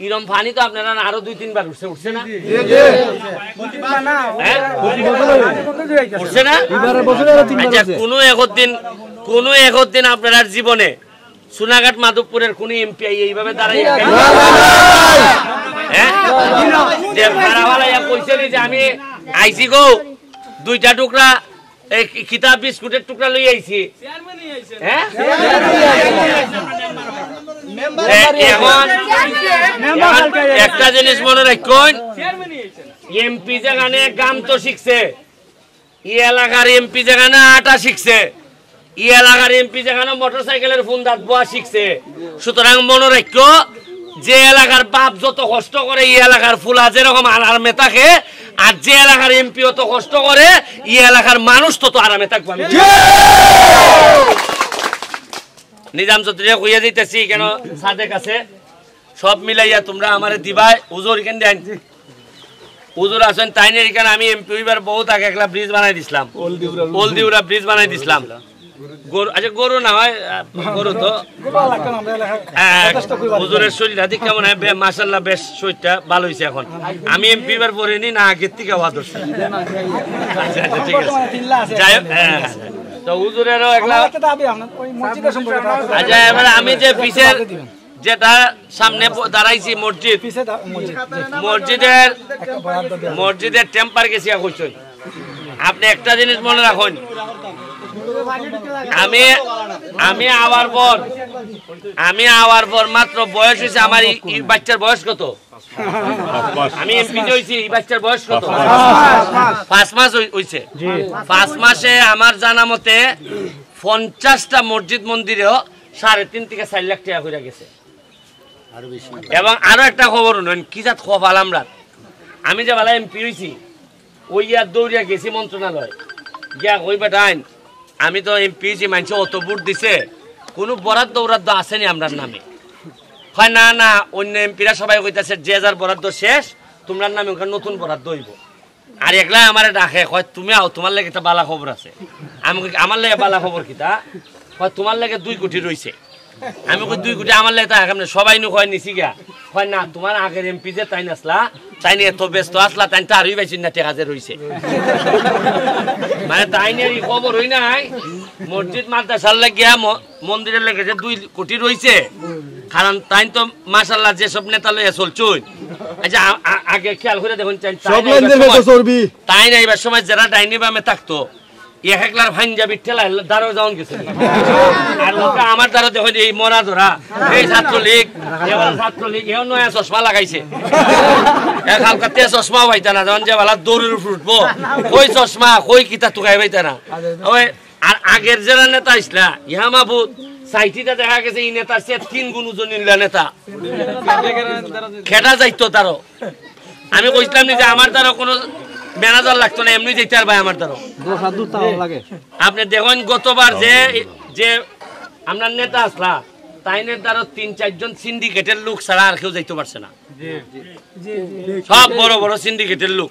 ইরম পানি তো আপনারা আরো 2-3 বার উঠছে না? উঠছে না? আচ্ছা, কোন একদিন আপনার জীবনে সোনাঘাট মাধবপুরের কোন এমপি এইভাবে দাঁড়াই যে আমি আইসি গো 2টা টুকরা কিতাব বিস্কুটের টুকরা লই আইছি, এখন একটা জিনিস মনে রাখুন, এমপি যেখানে গাম তো শিখছে, ই এলাকার এমপি যেখানে আটা শিখছে, ই এলাকার এমপি যেখানে মোটরসাইকেলের ফোন দাঁত বোয়া শিখছে। সুতরাং মনে রাখো, যে এলাকার বাপ যত কষ্ট করে এই এলাকার ফুলা যেরকম আরামে থাকে, আর যে এলাকার এমপি অত কষ্ট করে এই এলাকার মানুষ তত আরামে থাকবে। নিজাম চৌধুরী কইয়া দিতেছি কেন সাদেক আছে, সব মিলাইয়া তোমরা আমারে দিবাই। হুজুর কেন দেন, হুজুর আছেন তাই না? এখানে আমি এমপি হইবার বহুত আগে একটা ব্রিজ বানাই দিছিলাম, ওলদিউরা ব্রিজ বানাই দিছিলাম। গরু, আচ্ছা গরু না হয় গরু তো হুজুরের শরীরটা দিক কেমন হয়? মাশাআল্লাহ বেশ শরীরটা ভালো হয়েছে। এখন আমি এমপি বার পড়িনি না, আগের থেকে হওয়া দরকার। আচ্ছা আচ্ছা ঠিক আছে, যাই হোক। তো হুজুরেরও একটা আচ্ছা, এবার আমি যে পিছের যেটা সামনে দাঁড়াইছি মসজিদের টেম্পার গেছি কইছেন আপনি। একটা জিনিস মনে রাখুন, আমি আওয়ার পর মাত্র বয়স হয়েছে আমার, এই বাচ্চার বয়স কত? আমি এমপি হয়েছি, এই বাচ্চার বয়স কত? 5 মাস হয়েছে। 5 মাসে আমার জানা মতে 50টা মসজিদ মন্দিরেও 3.5 থেকে 4 লাখ টাকা করে গেছে। এবং আরো একটা খবর নেন, কি জাত খবর আমরা, আমি যে বেলা এমপি হয়েছি ওই আর দৌড়িয়া গেছি মন্ত্রণালয় গিয়া কই বেটাইন আমি তো এমপি হয়েছি, মানুষ অত ভোট দিছে, কোনো বরাদ্দ বরাদ্দ আসেনি আমরার নামে। হয় না না, অন্য এমপিরা সবাই কইতাছে যে যার বরাদ্দ শেষ, তোমরা নামে ওখানে নতুন বরাদ্দ হইব। আর একলা আমার ডাকে কয় তুমি আও, তোমার লাগে একটা বালা খবর আছে। আমি আমার লাগে বালা খবর কিতা? কয় তোমার লাগে 2 কোটি রয়েছে। আমি কই 2 কোটি আমার লাগে তা সবাই নু কয় নিছি গা। কয় না, তোমার আগের এমপি যে তাই নাসলা, তাই নিয়ে এত ব্যস্ত আসলা, তাই তারই পাইছি না টেকা যে রয়েছে। মানে তাই নিয়ে খবর হই নাই, মসজিদ মাদ্রাসার লাগিয়া মন্দিরের লেগে যে 2 কোটি রয়েছে। কারণ তাই তো মাশাআল্লাহ যেসব নেতা লইয়া চলছুন, আচ্ছা আগে খেয়াল করে দেখুন, তাই না এবার সময় যারা ডাইনি বামে থাকতো একলার ভাঞ্জাবি ঠেলা দ্বারও যাওন গেছে। আর আমার দ্বারা দেখুন এই মরা ধরা, এই ছাত্রলীগ এও নয়া চশমা লাগাইছে। এখানকার চশমা পাইতা না, যখন যে বেলা দৌড়ের ফুটবো কই চশমা কই কিতা টুকাই পাইতা না। ওই আর আগের যারা নেতা ইসলা ইহা মাহবুব সাইটিটা দেখা গেছে এই নেতার সে 3 গুণ ওজন নেতা খেটা যাইতো তারও। আমি কইছিলাম যে আমার দ্বারা কোনো ম্যানেজার লাগতো না, এমনি যেতে আর ভাই আমার দ্বারা। আপনি দেখুন গতবার যে আপনার নেতা আসলা তাইনের দ্বারা 3-4 জন সিন্ডিকেটের লোক ছাড়া আর কেউ যাইতে পারছে না, সব বড় বড় সিন্ডিকেটের লোক।